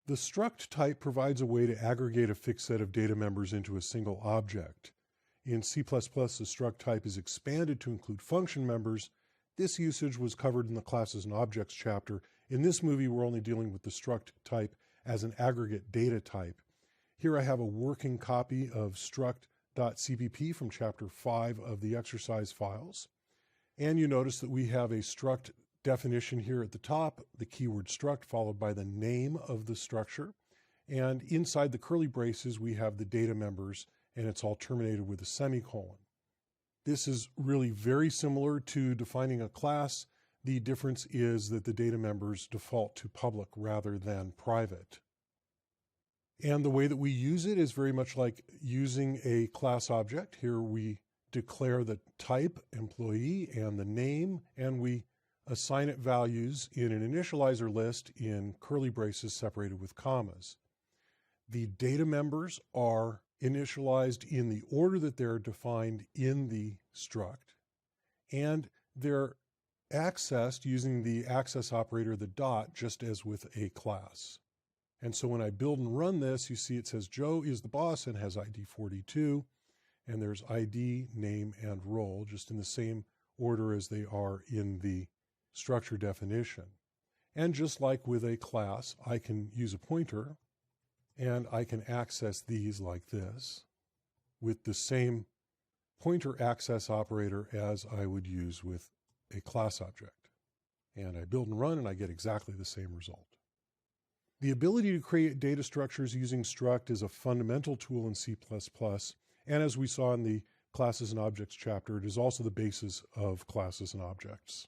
The struct type provides a way to aggregate a fixed set of data members into a single object. In C++, the struct type is expanded to include function members. This usage was covered in the Classes and Objects chapter. In this movie, we're only dealing with the struct type as an aggregate data type. Here I have a working copy of struct.cpp from chapter 5 of the exercise files. And you notice that we have a struct definition here at the top, the keyword struct followed by the name of the structure. And inside the curly braces, we have the data members, and it's all terminated with a semicolon. This is really very similar to defining a class. The difference is that the data members default to public rather than private. And the way that we use it is very much like using a class object. Here we declare the type, employee, and the name, and we assign it values in an initializer list in curly braces separated with commas. The data members are initialized in the order that they're defined in the struct, and they're accessed using the access operator, the dot, just as with a class. And so when I build and run this, you see it says Joe is the boss and has ID 42, and there's ID, name, and role, just in the same order as they are in the structure definition. And just like with a class, I can use a pointer and I can access these like this with the same pointer access operator as I would use with a class object. And I build and run and I get exactly the same result. The ability to create data structures using struct is a fundamental tool in C++, and as we saw in the Classes and Objects chapter, it is also the basis of classes and objects.